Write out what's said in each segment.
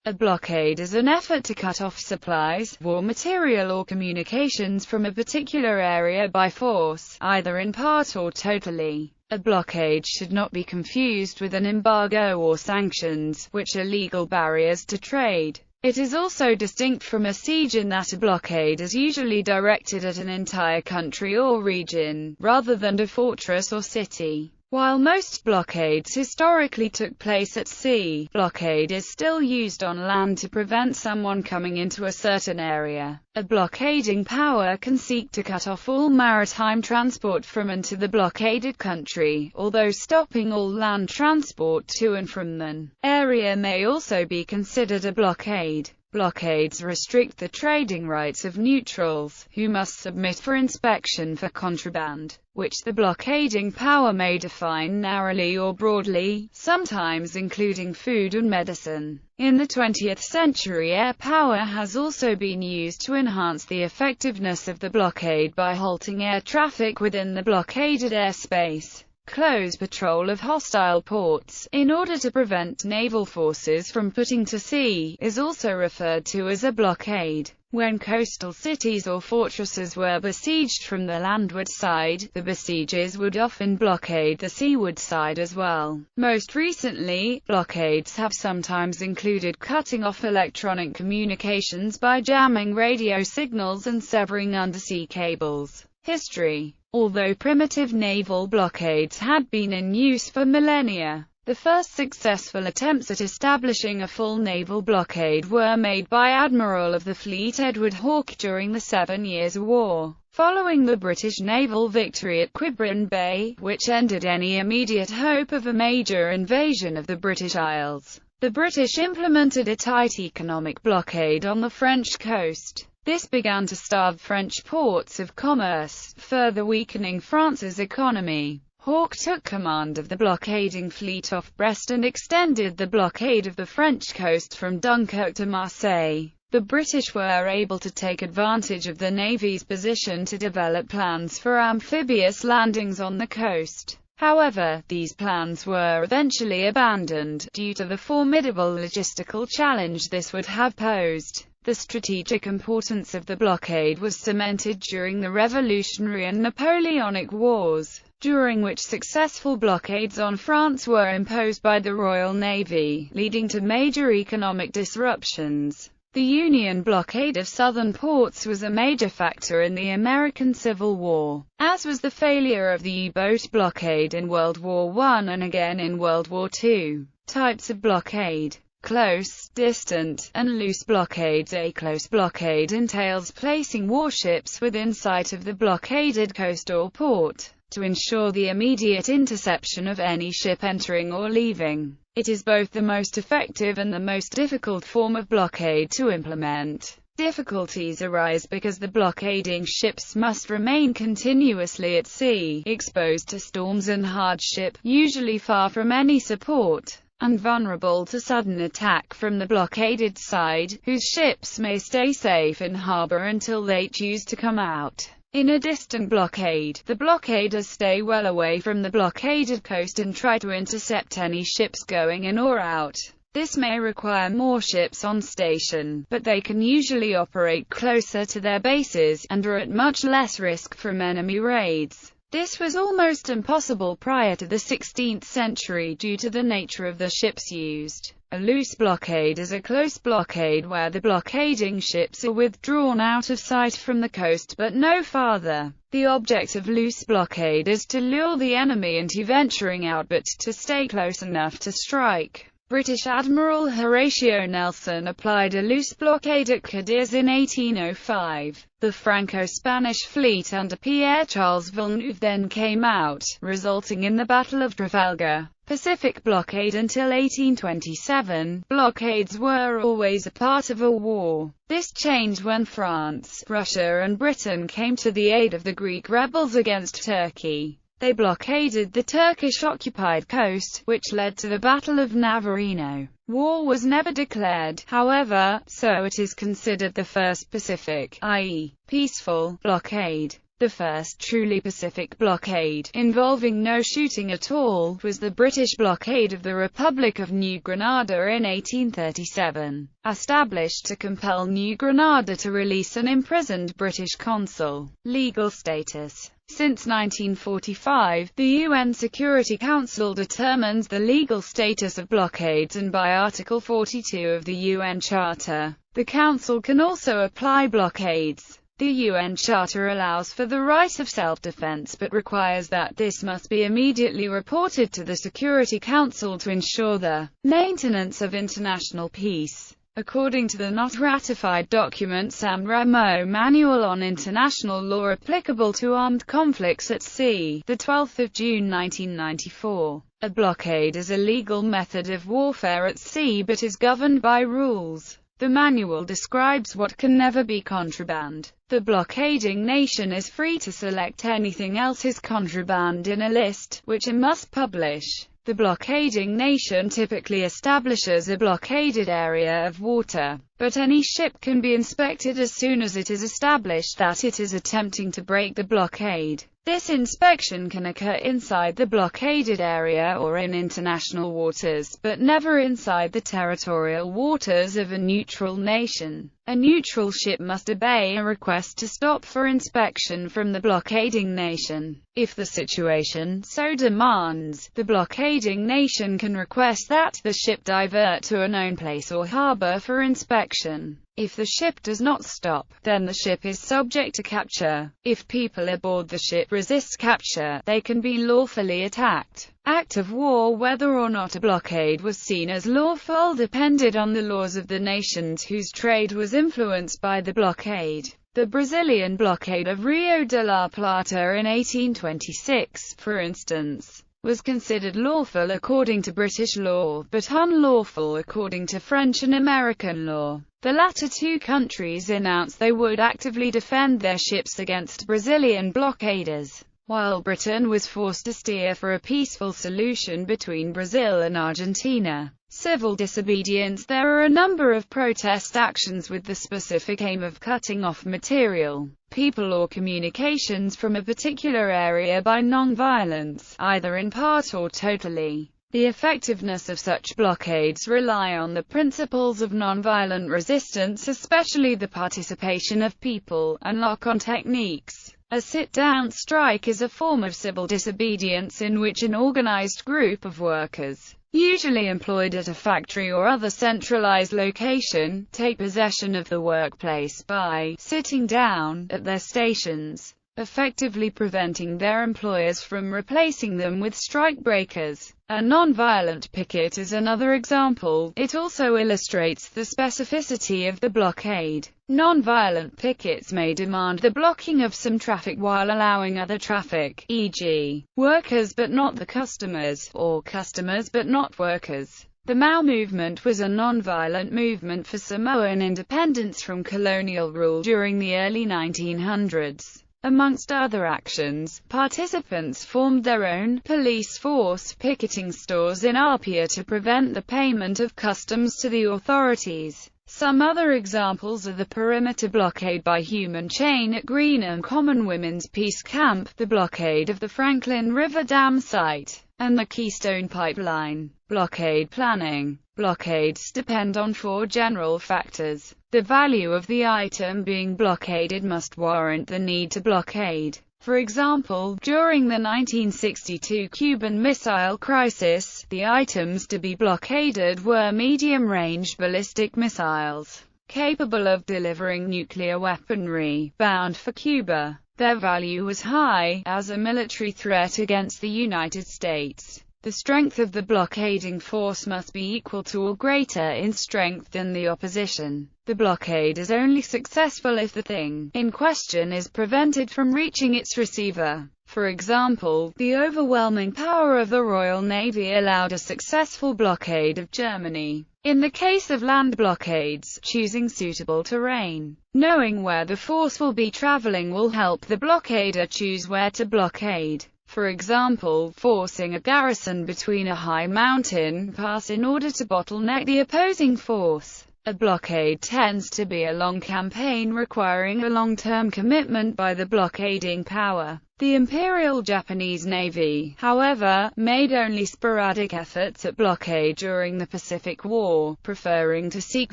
A blockade is an effort to cut off supplies, war material or communications from a particular area by force, either in part or totally. A blockade should not be confused with an embargo or sanctions, which are legal barriers to trade. It is also distinct from a siege in that a blockade is usually directed at an entire country or region, rather than a fortress or city. While most blockades historically took place at sea, blockade is still used on land to prevent someone coming into a certain area. A blockading power can seek to cut off all maritime transport from and to the blockaded country, although stopping all land transport to and from the area may also be considered a blockade. Blockades restrict the trading rights of neutrals, who must submit for inspection for contraband, which the blockading power may define narrowly or broadly, sometimes including food and medicine. In the 20th century, air power has also been used to enhance the effectiveness of the blockade by halting air traffic within the blockaded airspace. Close patrol of hostile ports, in order to prevent naval forces from putting to sea, is also referred to as a blockade. When coastal cities or fortresses were besieged from the landward side, the besiegers would often blockade the seaward side as well. Most recently, blockades have sometimes included cutting off electronic communications by jamming radio signals and severing undersea cables. History. Although primitive naval blockades had been in use for millennia, the first successful attempts at establishing a full naval blockade were made by Admiral of the Fleet Edward Hawke during the 7 Years' War. Following the British naval victory at Quiberon Bay, which ended any immediate hope of a major invasion of the British Isles, the British implemented a tight economic blockade on the French coast. This began to starve French ports of commerce, further weakening France's economy. Hawke took command of the blockading fleet off Brest and extended the blockade of the French coast from Dunkirk to Marseille. The British were able to take advantage of the Navy's position to develop plans for amphibious landings on the coast. However, these plans were eventually abandoned, due to the formidable logistical challenge this would have posed. The strategic importance of the blockade was cemented during the Revolutionary and Napoleonic Wars, during which successful blockades on France were imposed by the Royal Navy, leading to major economic disruptions. The Union blockade of southern ports was a major factor in the American Civil War, as was the failure of the U-boat blockade in World War I and again in World War II. Types of blockade: close, distant, and loose blockades. A close blockade entails placing warships within sight of the blockaded coast or port, to ensure the immediate interception of any ship entering or leaving. It is both the most effective and the most difficult form of blockade to implement. Difficulties arise because the blockading ships must remain continuously at sea, exposed to storms and hardship, usually far from any support, and vulnerable to sudden attack from the blockaded side, whose ships may stay safe in harbor until they choose to come out. In a distant blockade, the blockaders stay well away from the blockaded coast and try to intercept any ships going in or out. This may require more ships on station, but they can usually operate closer to their bases, and are at much less risk from enemy raids. This was almost impossible prior to the 16th century due to the nature of the ships used. A loose blockade is a close blockade where the blockading ships are withdrawn out of sight from the coast but no farther. The object of loose blockade is to lure the enemy into venturing out but to stay close enough to strike. British Admiral Horatio Nelson applied a loose blockade at Cadiz in 1805. The Franco-Spanish fleet under Pierre-Charles Villeneuve then came out, resulting in the Battle of Trafalgar. Pacific blockade. Until 1827, blockades were always a part of a war. This changed when France, Russia and Britain came to the aid of the Greek rebels against Turkey. They blockaded the Turkish-occupied coast, which led to the Battle of Navarino. War was never declared, however, so it is considered the first Pacific, i.e., peaceful, blockade. The first truly Pacific blockade, involving no shooting at all, was the British blockade of the Republic of New Granada in 1837, established to compel New Granada to release an imprisoned British consul. Legal status. Since 1945, the UN Security Council determines the legal status of blockades, and by Article 42 of the UN Charter, the Council can also apply blockades. The UN Charter allows for the right of self-defense but requires that this must be immediately reported to the Security Council to ensure the maintenance of international peace. According to the not ratified document San Remo Manual on International Law Applicable to Armed Conflicts at Sea, the 12th of June 1994, a blockade is a legal method of warfare at sea but is governed by rules. The manual describes what can never be contraband. The blockading nation is free to select anything else is contraband in a list, which it must publish. The blockading nation typically establishes a blockaded area of water, but any ship can be inspected as soon as it is established that it is attempting to break the blockade. This inspection can occur inside the blockaded area or in international waters, but never inside the territorial waters of a neutral nation. A neutral ship must obey a request to stop for inspection from the blockading nation. If the situation so demands, the blockading nation can request that the ship divert to a known place or harbor for inspection. If the ship does not stop, then the ship is subject to capture. If people aboard the ship resist capture, they can be lawfully attacked. Act of war. Whether or not a blockade was seen as lawful depended on the laws of the nations whose trade was influenced by the blockade. The Brazilian blockade of Rio de la Plata in 1826, for instance, was considered lawful according to British law, but unlawful according to French and American law. The latter two countries announced they would actively defend their ships against Brazilian blockaders, while Britain was forced to steer for a peaceful solution between Brazil and Argentina. Civil disobedience. There are a number of protest actions with the specific aim of cutting off material, people or communications from a particular area by non-violence, either in part or totally. The effectiveness of such blockades rely on the principles of nonviolent resistance, especially the participation of people, and lock-on techniques. A sit-down strike is a form of civil disobedience in which an organized group of workers, usually employed at a factory or other centralized location, take possession of the workplace by sitting down at their stations, effectively preventing their employers from replacing them with strikebreakers. A non-violent picket is another example. It also illustrates the specificity of the blockade. Non-violent pickets may demand the blocking of some traffic while allowing other traffic, e.g., workers but not the customers, or customers but not workers. The Mau movement was a non-violent movement for Samoan independence from colonial rule during the early 1900s. Amongst other actions, participants formed their own police force, picketing stores in Apia to prevent the payment of customs to the authorities. Some other examples are the perimeter blockade by Human Chain at Greenham Common Women's Peace Camp, the blockade of the Franklin River Dam site, and the Keystone Pipeline. Blockade planning. Blockades depend on four general factors. The value of the item being blockaded must warrant the need to blockade. For example, during the 1962 Cuban Missile Crisis, the items to be blockaded were medium-range ballistic missiles, capable of delivering nuclear weaponry, bound for Cuba. Their value was high, as a military threat against the United States. The strength of the blockading force must be equal to or greater in strength than the opposition. The blockade is only successful if the thing in question is prevented from reaching its receiver. For example, the overwhelming power of the Royal Navy allowed a successful blockade of Germany. In the case of land blockades, choosing suitable terrain, knowing where the force will be traveling will help the blockader choose where to blockade. For example, forcing a garrison between a high mountain pass in order to bottleneck the opposing force. A blockade tends to be a long campaign requiring a long-term commitment by the blockading power. The Imperial Japanese Navy, however, made only sporadic efforts at blockade during the Pacific War, preferring to seek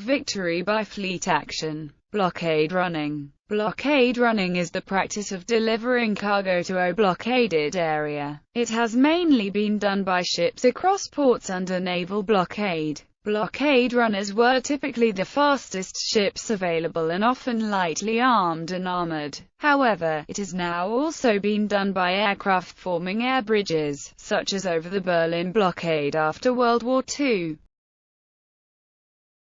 victory by fleet action. Blockade running. Blockade running is the practice of delivering cargo to a blockaded area. It has mainly been done by ships across ports under naval blockade. Blockade runners were typically the fastest ships available and often lightly armed and armored. However, it has now also been done by aircraft forming air bridges, such as over the Berlin blockade after World War II.